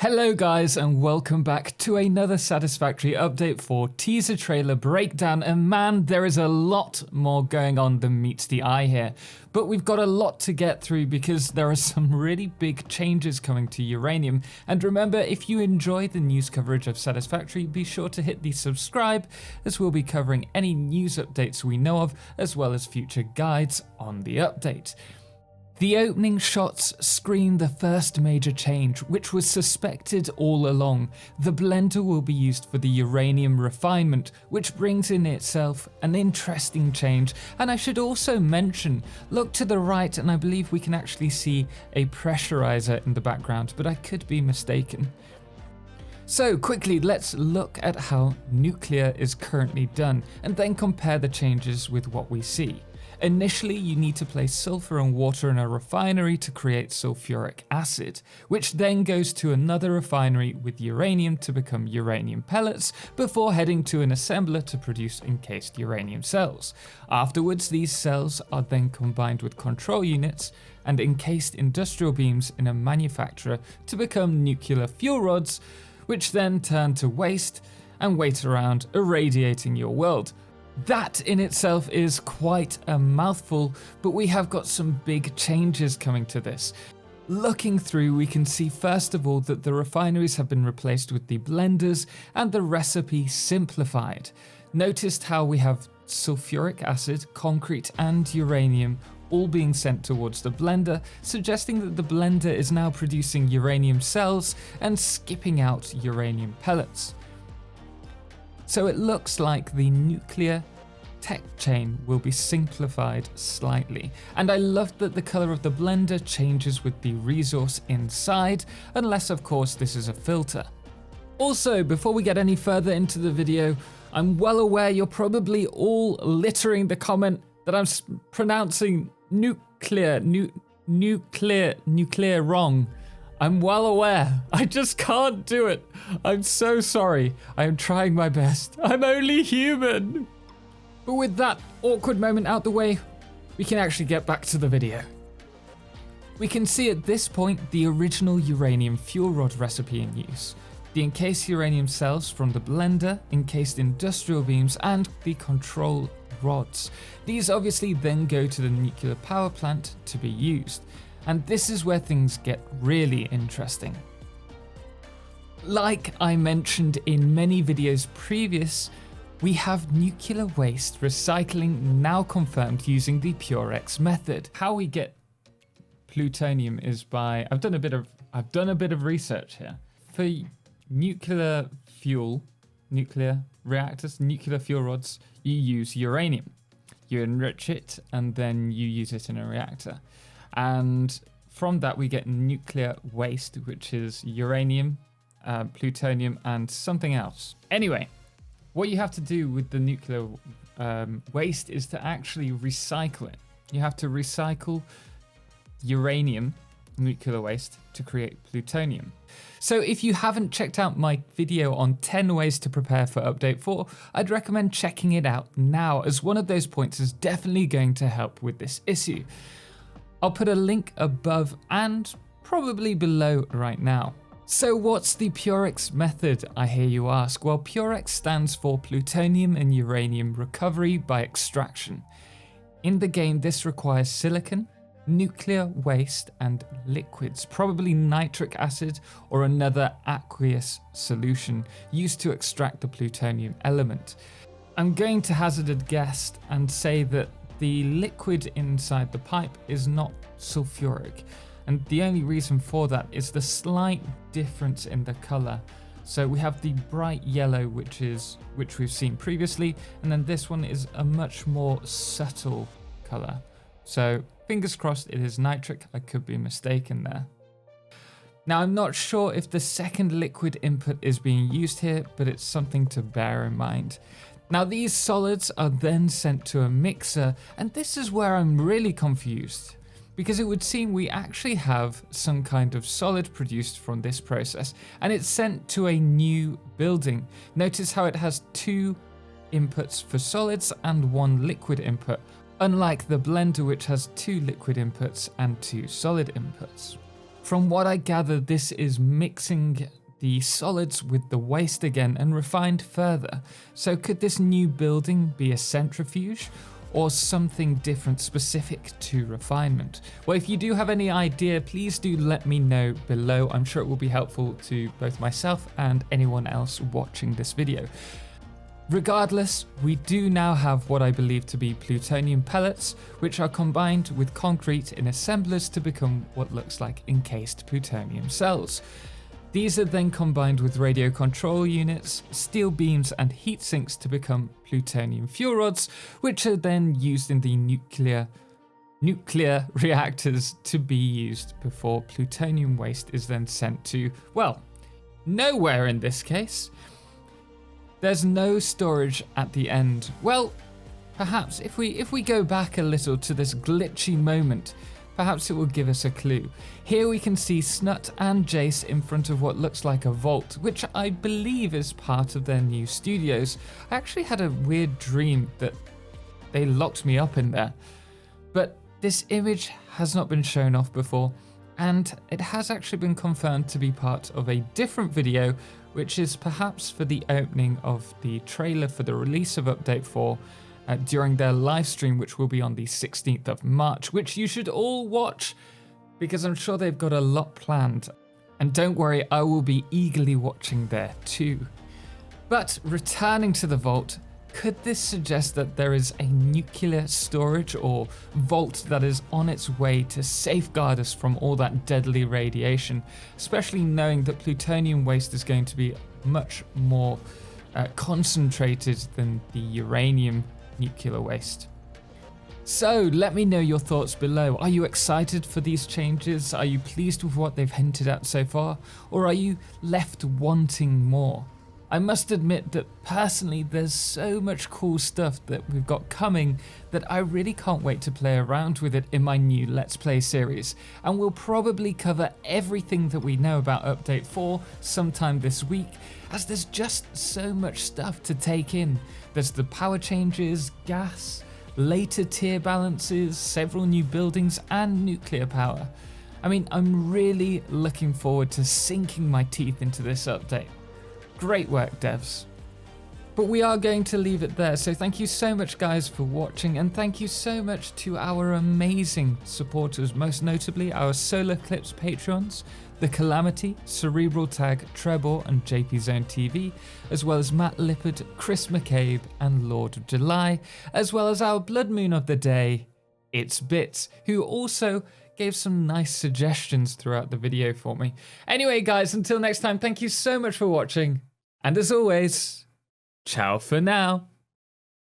Hello guys and welcome back to another Satisfactory update for teaser trailer breakdown, and man, there is a lot more going on than meets the eye here. But we've got a lot to get through because there are some really big changes coming to Uranium. And remember, if you enjoy the news coverage of Satisfactory, be sure to hit the subscribe, as we'll be covering any news updates we know of, as well as future guides on the update. The opening shots screen the first major change, which was suspected all along. The blender will be used for the uranium refinement, which brings in itself an interesting change. And I should also mention, look to the right and I believe we can actually see a pressurizer in the background, but I could be mistaken. So quickly, let's look at how nuclear is currently done and then compare the changes with what we see. Initially, you need to place sulfur and water in a refinery to create sulfuric acid, which then goes to another refinery with uranium to become uranium pellets before heading to an assembler to produce encased uranium cells. Afterwards, these cells are then combined with control units and encased industrial beams in a manufacturer to become nuclear fuel rods, which then turn to waste and wait around, irradiating your world. That in itself is quite a mouthful, but we have got some big changes coming to this. Looking through, we can see first of all that the refineries have been replaced with the blenders and the recipe simplified. Noticed how we have sulfuric acid, concrete and uranium all being sent towards the blender, suggesting that the blender is now producing uranium cells and skipping out uranium pellets. So it looks like the nuclear tech chain will be simplified slightly. And I love that the color of the blender changes with the resource inside, unless of course this is a filter. Also, before we get any further into the video, I'm well aware you're probably all littering the comment that I'm pronouncing nuclear wrong. I'm well aware. I just can't do it. I'm so sorry. I am trying my best. I'm only human. But with that awkward moment out the way, we can actually get back to the video. We can see at this point the original uranium fuel rod recipe in use. The encased uranium cells from the blender, encased industrial beams, and the control rods. These obviously then go to the nuclear power plant to be used. And this is where things get really interesting. Like I mentioned in many videos previous, we have nuclear waste recycling now confirmed using the Purex method. How we get plutonium is by, I've done a bit of research here. For nuclear fuel, nuclear reactors, nuclear fuel rods, you use uranium. You enrich it and then you use it in a reactor. And from that we get nuclear waste, which is uranium, plutonium, and something else. Anyway, what you have to do with the nuclear waste is to actually recycle it. You have to recycle uranium, nuclear waste, to create plutonium. So if you haven't checked out my video on 10 ways to prepare for update 4, I'd recommend checking it out now, as one of those points is definitely going to help with this issue. I'll put a link above and probably below right now. So what's the Purex method, I hear you ask? Well, Purex stands for plutonium and uranium recovery by extraction. In the game, this requires silicon, nuclear waste, and liquids, probably nitric acid or another aqueous solution used to extract the plutonium element. I'm going to hazard a guess and say that the liquid inside the pipe is not sulfuric, and the only reason for that is the slight difference in the color. So we have the bright yellow, which we've seen previously, and then this one is a much more subtle color. So fingers crossed it is nitric. I could be mistaken there. Now I'm not sure if the second liquid input is being used here, but it's something to bear in mind. Now these solids are then sent to a mixer, and this is where I'm really confused, because it would seem we actually have some kind of solid produced from this process, and it's sent to a new building. Notice how it has 2 inputs for solids and 1 liquid input, unlike the blender which has 2 liquid inputs and 2 solid inputs. From what I gather, this is mixing the solids with the waste again and refined further. So could this new building be a centrifuge or something different specific to refinement? Well, if you do have any idea, please do let me know below. I'm sure it will be helpful to both myself and anyone else watching this video. Regardless, we do now have what I believe to be plutonium pellets, which are combined with concrete in assemblers to become what looks like encased plutonium cells. These are then combined with radio control units, steel beams and heat sinks to become plutonium fuel rods, which are then used in the nuclear reactors to be used before plutonium waste is then sent to, well, nowhere in this case. There's no storage at the end. Well, perhaps if we go back a little to this glitchy moment, perhaps it will give us a clue. Here we can see Snut and Jace in front of what looks like a vault, which I believe is part of their new studios. I actually had a weird dream that they locked me up in there. But this image has not been shown off before, and it has actually been confirmed to be part of a different video, which is perhaps for the opening of the trailer for the release of Update 4 during their live stream, which will be on the 16th of March, which you should all watch because I'm sure they've got a lot planned. And don't worry, I will be eagerly watching there too. But returning to the vault, could this suggest that there is a nuclear storage or vault that is on its way to safeguard us from all that deadly radiation, especially knowing that plutonium waste is going to be much more concentrated than the uranium nuclear waste? So let me know your thoughts below. Are you excited for these changes? Are you pleased with what they've hinted at so far? Or are you left wanting more? I must admit that personally there's so much cool stuff that we've got coming that I really can't wait to play around with it in my new Let's Play series, and we'll probably cover everything that we know about Update 4 sometime this week, as there's just so much stuff to take in. There's the power changes, gas, later tier balances, several new buildings and nuclear power. I mean, I'm really looking forward to sinking my teeth into this update. Great work, devs. But we are going to leave it there, so thank you so much guys for watching, and thank you so much to our amazing supporters, most notably our Totalxclipse patrons, The Calamity, Cerebral Tag, Trebor and JP Zone TV, as well as Matt Lippard, Chris McCabe and Lord of July, as well as our Blood Moon of the day, It's Bits, who also gave some nice suggestions throughout the video for me. Anyway guys, until next time, thank you so much for watching, and as always, ciao for now.